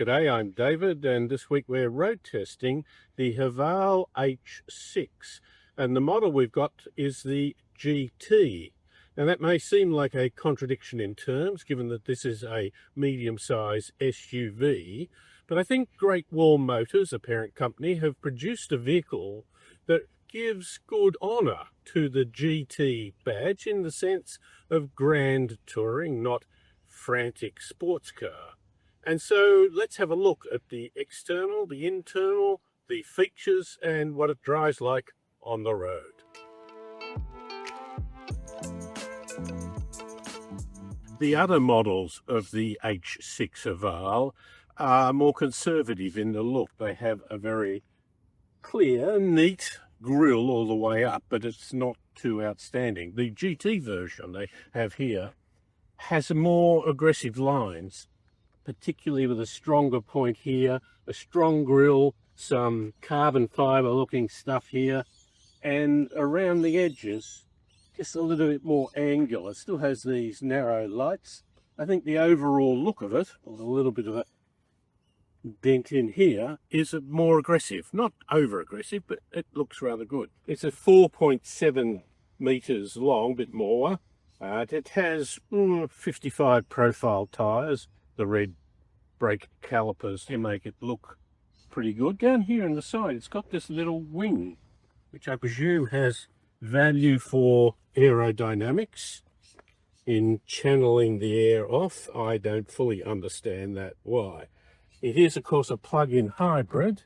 G'day, I'm David, and this week we're road testing the Haval H6, and the model we've got is the GT. Now that may seem like a contradiction in terms, given that this is a medium-sized SUV, but I think Great Wall Motors, a parent company, have produced a vehicle that gives good honour to the GT badge in the sense of grand touring, not frantic sports car. And so let's have a look at the external, the internal, the features, and what it drives like on the road. The other models of the H6 Haval are more conservative in the look. They have a very clear, neat grille all the way up, but it's not too outstanding. The GT version they have here has more aggressive lines, particularly with a stronger point here, a strong grille, some carbon fibre looking stuff here, and around the edges just a little bit more angular. It still has these narrow lights. I think the overall look of it, with a little bit of a dent in here, is more aggressive. Not over aggressive, but it looks rather good. It's a 4.7 metres long, bit more. It has 55 profile tyres, the red brake calipers to make it look pretty good. Down here on the side, it's got this little wing, which I presume has value for aerodynamics in channeling the air off. I don't fully understand that why. It is, of course, a plug-in hybrid,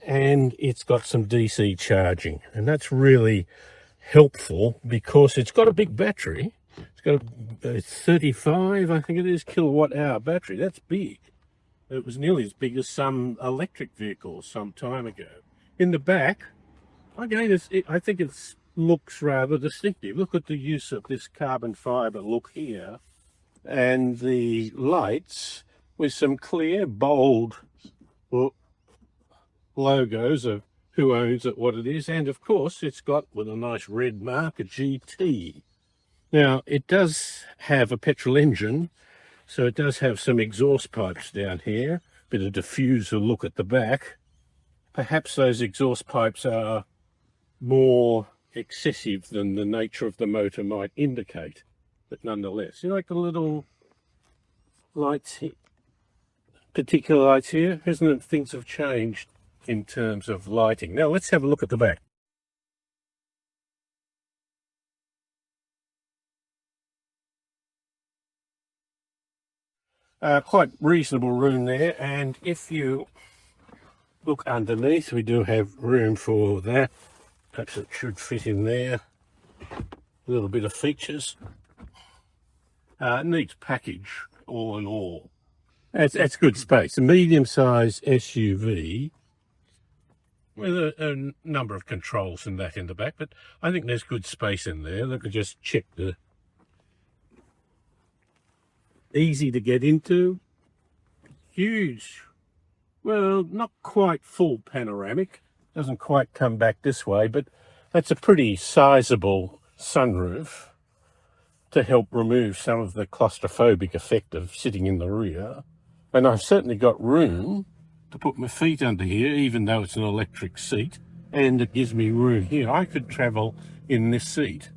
and it's got some DC charging, and that's really helpful because it's got a big battery. It's got a 35, I think it is, kilowatt hour battery. That's big. It was nearly as big as some electric vehicles some time ago. In the back, again, I think it looks rather distinctive. Look at the use of this carbon fibre look here, and the lights with some clear, bold logos of who owns it, what it is, and of course it's got, with a nice red mark, a GT. Now, it does have a petrol engine, so it does have some exhaust pipes down here, bit of diffuser look at the back. Perhaps those exhaust pipes are more excessive than the nature of the motor might indicate, but nonetheless. You like the little lights here, particular lights here? Isn't it things have changed in terms of lighting? Now let's have a look at the back. Quite reasonable room there, and if you look underneath, we do have room for that. Perhaps it should fit in there. A little bit of features. Neat package, all in all. That's good space. A medium-sized SUV with a number of controls and that in the back, but I think there's good space in there. Look, I just check the easy to get into. Huge, well, not quite full panoramic. Doesn't quite come back this way, but that's a pretty sizable sunroof to help remove some of the claustrophobic effect of sitting in the rear. And I've certainly got room to put my feet under here, even though it's an electric seat, and it gives me room here. I could travel in this seat.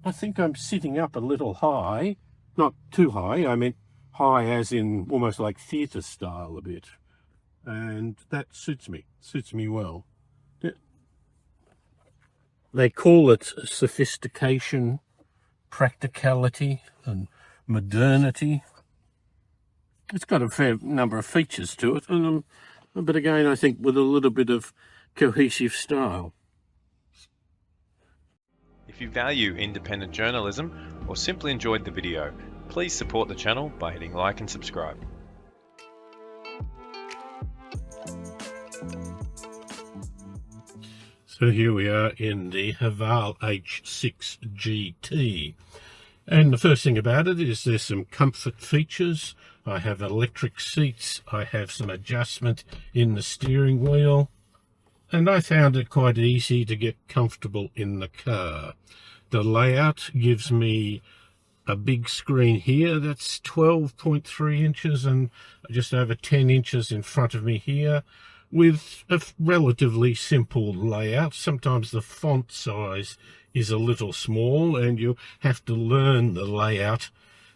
I think I'm sitting up a little high, not too high, I meant high as in almost like theatre style a bit, and that suits me well. They call it sophistication, practicality, and modernity. It's got a fair number of features to it, but again, I think with a little bit of cohesive style. If you value independent journalism or simply enjoyed the video, please support the channel by hitting like and subscribe. So here we are in the Haval H6 GT. And the first thing about it is there's some comfort features. I have electric seats, I have some adjustment in the steering wheel, and I found it quite easy to get comfortable in the car. The layout gives me a big screen here that's 12.3 inches and just over 10 inches in front of me here, with a relatively simple layout. Sometimes the font size is a little small and you have to learn the layout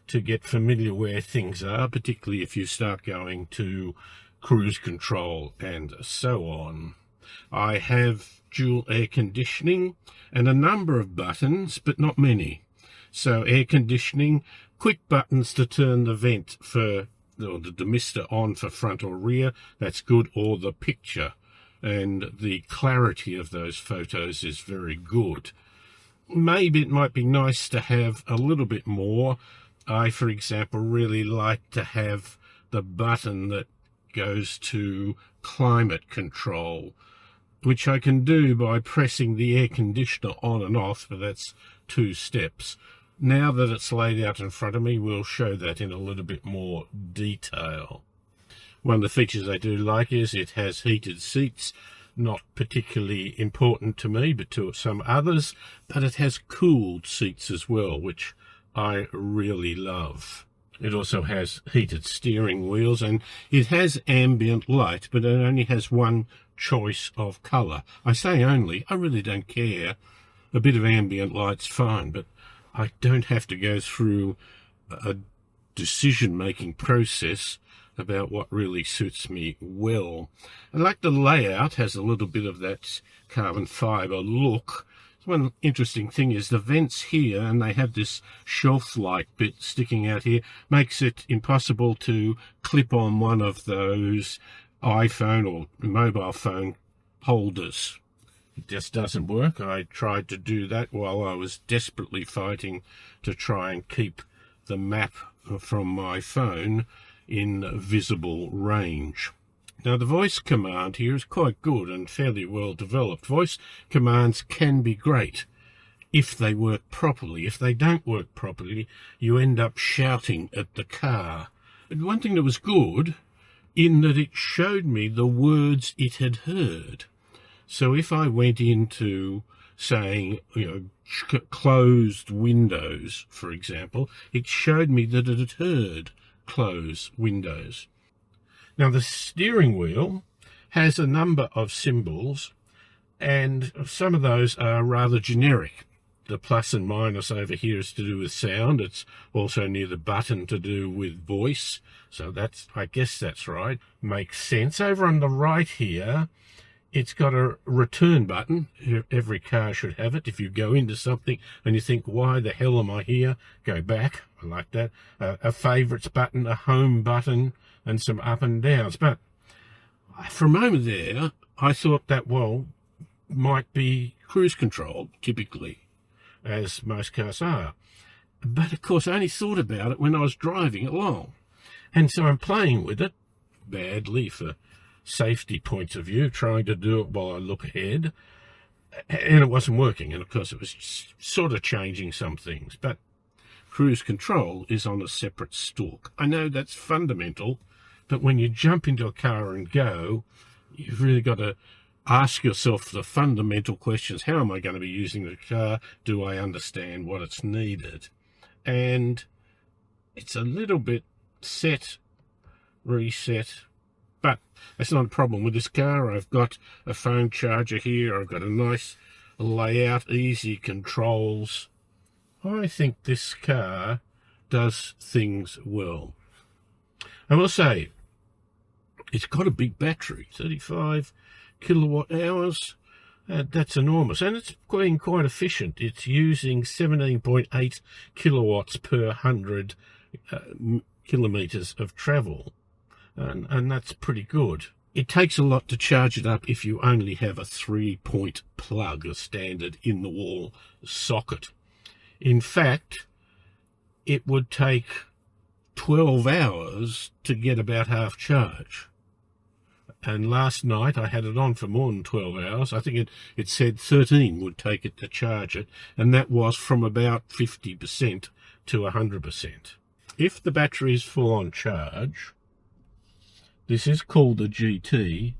to get familiar where things are, particularly if you start going to cruise control and so on. I have dual air conditioning and a number of buttons, but not many. So air conditioning, quick buttons to turn the vent for, or the demister on for front or rear, that's good, or the picture. And the clarity of those photos is very good. Maybe it might be nice to have a little bit more. I, for example, really like to have the button that goes to climate control, which I can do by pressing the air conditioner on and off, but that's 2 steps. Now that it's laid out in front of me, we'll show that in a little bit more detail. One of the features I do like is it has heated seats, not particularly important to me, but to some others, but it has cooled seats as well, which I really love. It also has heated steering wheels, and it has ambient light, but it only has one choice of colour. I say only, I really don't care. A bit of ambient light's fine, but I don't have to go through a decision-making process about what really suits me well. I like the layout, has a little bit of that carbon fibre look. One interesting thing is the vents here, and they have this shelf-like bit sticking out here, makes it impossible to clip on one of those iPhone or mobile phone holders. It just doesn't work. I tried to do that while I was desperately fighting to try and keep the map from my phone in visible range. Now, the voice command here is quite good and fairly well developed. Voice commands can be great if they work properly. If they don't work properly, you end up shouting at the car. And one thing that was good, in that it showed me the words it had heard. So if I went into saying, closed windows, for example, it showed me that it had heard close windows. Now, the steering wheel has a number of symbols, and some of those are rather generic. The plus and minus over here is to do with sound. It's also near the button to do with voice. So that's, I guess that's right. Makes sense. Over on the right here, it's got a return button. Every car should have it. If you go into something and you think, why the hell am I here? Go back. I like that. A favourites button, a home button, and some up and downs. But for a moment there, I thought that, well, might be cruise control, typically, as most cars are. But, of course, I only thought about it when I was driving along. And so I'm playing with it, badly for safety points of view, trying to do it while I look ahead. And it wasn't working. And, of course, it was sort of changing some things. But cruise control is on a separate stalk. I know that's fundamental, but when you jump into a car and go, you've really got to ask yourself the fundamental questions. How am I going to be using the car? Do I understand what it's needed? And it's a little bit set, reset, but that's not a problem with this car. I've got a phone charger here. I've got a nice layout, easy controls. I think this car does things well. I will say, it's got a big battery, 35 kilowatt hours. That's enormous, and it's quite efficient. It's using 17.8 kilowatts per 100 kilometres of travel, and that's pretty good. It takes a lot to charge it up if you only have a 3-point plug, a standard in-the-wall socket. In fact, it would take 12 hours to get about half charge. And last night I had it on for more than 12 hours. I think it said 13 would take it to charge it, and that was from about 50% to 100%. If the battery is full on charge, this is called the GT.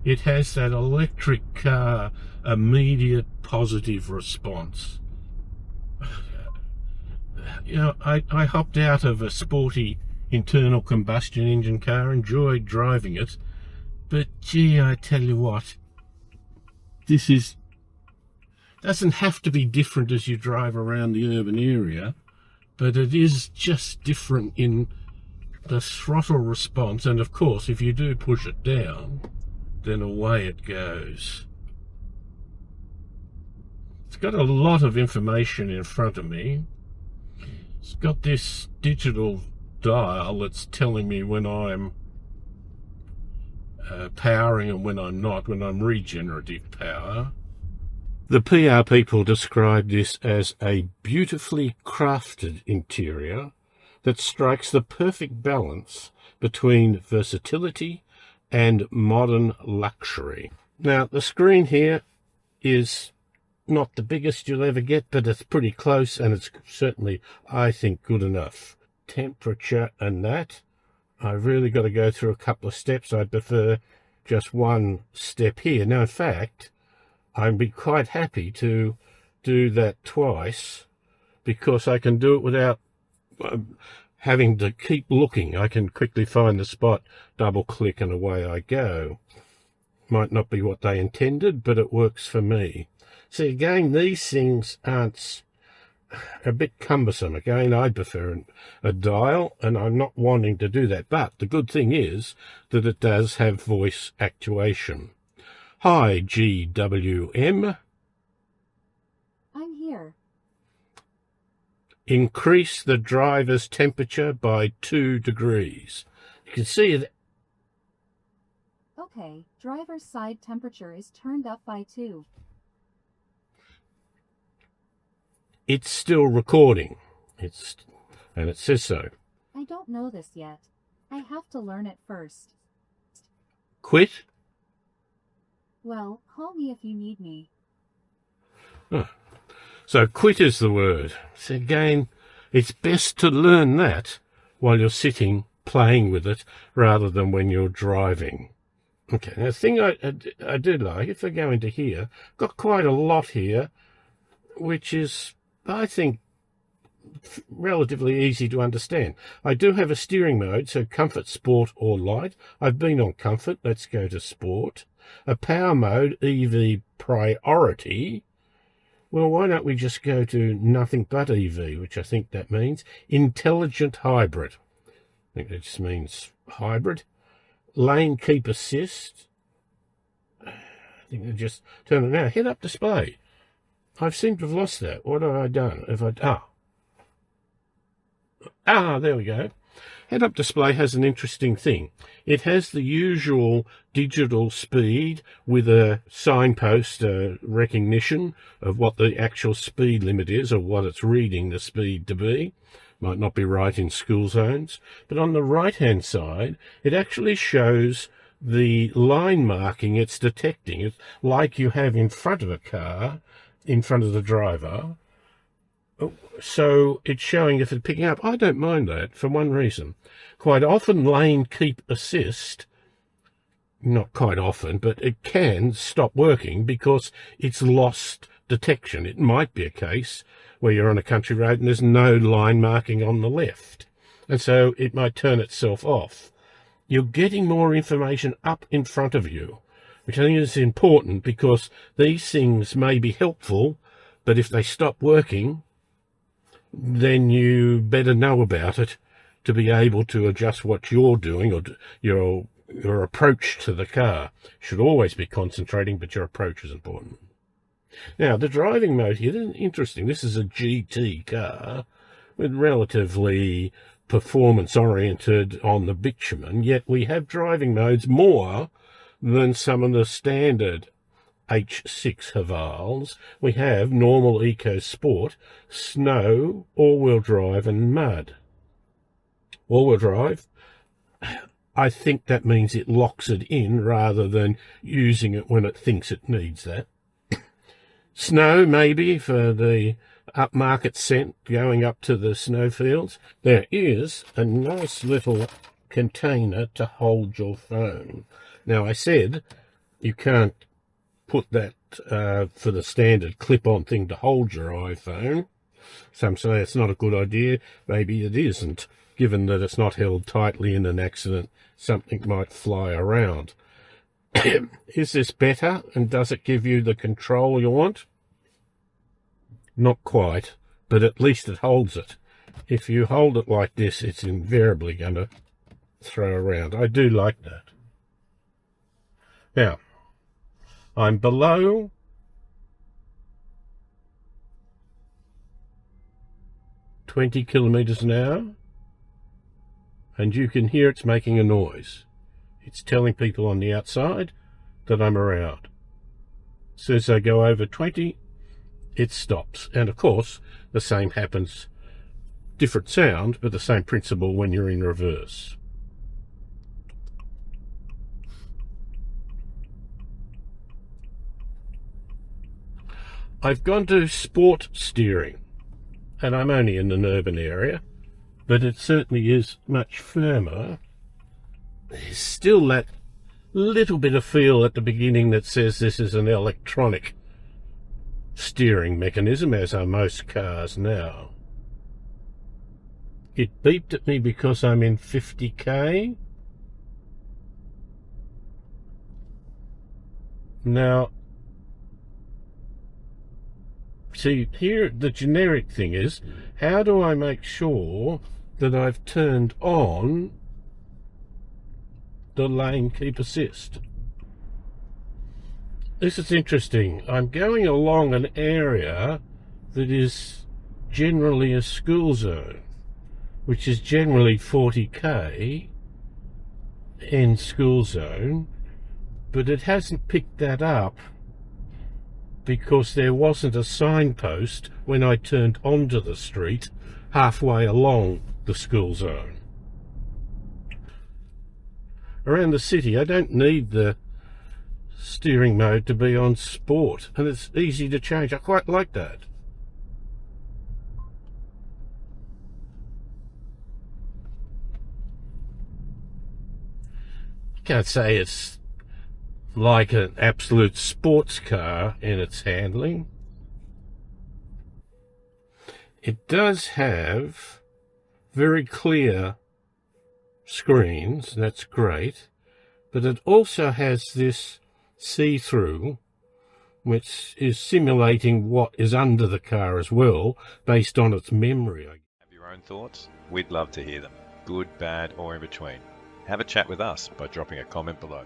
it has that electric car immediate positive response. You know, I hopped out of a sporty internal combustion engine car, enjoyed driving it, but gee, I tell you what, doesn't have to be different as you drive around the urban area, but it is just different in the throttle response. And of course, if you do push it down, then away it goes. It's got a lot of information in front of me. It's got this digital dial that's telling me when I'm powering and when I'm not, when I'm regenerative power. The PR people describe this as a beautifully crafted interior that strikes the perfect balance between versatility and modern luxury. Now, the screen here is not the biggest you'll ever get, but it's pretty close, and it's certainly, I think, good enough. Temperature and that, I've really got to go through a couple of steps. I'd prefer just one step here. Now, in fact, I'd be quite happy to do that twice, because I can do it without having to keep looking. I can quickly find the spot, double click, and away I go. Might not be what they intended, but it works for me. See, again, these things aren't a bit cumbersome. Again, I prefer a dial, and I'm not wanting to do that. But the good thing is that it does have voice actuation. Hi, GWM. I'm here. Increase the driver's temperature by 2 degrees. You can see it. Okay, driver's side temperature is turned up by 2. It's still recording. And it says so. I don't know this yet. I have to learn it first. Quit? Well, call me if you need me. Oh. So quit is the word. So again, it's best to learn that while you're sitting playing with it rather than when you're driving. Okay, now the thing I do like, if I go into here, got quite a lot here, which is, I think, relatively easy to understand. I do have a steering mode, so comfort, sport, or light. I've been on comfort. Let's go to sport. A power mode, EV priority. Well, why don't we just go to nothing but EV, which I think that means intelligent hybrid. I think that just means hybrid. Lane keep assist. I think they just turn it now. Head up display. I seem to have lost that. What have I done? There we go. Head-up display has an interesting thing. It has the usual digital speed with a signpost recognition of what the actual speed limit is or what it's reading the speed to be. Might not be right in school zones. But on the right-hand side, it actually shows the line marking it's detecting. It's like you have in front of a car, in front of the driver. So it's showing if it's picking up. I don't mind that for one reason. Quite often lane keep assist, not quite often, but it can stop working because it's lost detection. It might be a case where you're on a country road and there's no line marking on the left. And so it might turn itself off. You're getting more information up in front of you, which I think is important because these things may be helpful, but if they stop working, then you better know about it to be able to adjust what you're doing or your approach to the car. You should always be concentrating, but your approach is important. Now, the driving mode here is interesting. This is a GT car with relatively performance-oriented on the bitumen, yet we have driving modes more than some of the standard H6 Havals. We have normal, eco, sport, snow, all-wheel drive, and mud. All-wheel drive, I think that means it locks it in rather than using it when it thinks it needs that. Snow, maybe, for the upmarket scent going up to the snowfields. There is a nice little container to hold your phone. Now, I said you can't put that for the standard clip-on thing to hold your iPhone. Some say it's not a good idea. Maybe it isn't, given that it's not held tightly in an accident. Something might fly around. Is this better, and does it give you the control you want? Not quite, but at least it holds it. If you hold it like this, it's invariably going to throw around. I do like that. Now, I'm below 20 kilometers an hour, and you can hear it's making a noise. It's telling people on the outside that I'm around. As soon as I go over 20, it stops. And of course, the same happens, different sound, but the same principle when you're in reverse. I've gone to sport steering, and I'm only in an urban area, but it certainly is much firmer. There's still that little bit of feel at the beginning that says this is an electronic steering mechanism, as are most cars now. It beeped at me because I'm in 50k. Now, see, here the generic thing is, how do I make sure that I've turned on the lane keep assist? This is interesting. I'm going along an area that is generally a school zone, which is generally 40k in school zone, but it hasn't picked that up because there wasn't a signpost when I turned onto the street halfway along the school zone. Around the city, I don't need the steering mode to be on sport, and it's easy to change. I quite like that. Can't say it's like an absolute sports car in its handling. It does have very clear screens, that's great, but it also has this see-through, which is simulating what is under the car as well, based on its memory. Have your own thoughts? We'd love to hear them, good, bad, or in between. Have a chat with us by dropping a comment below.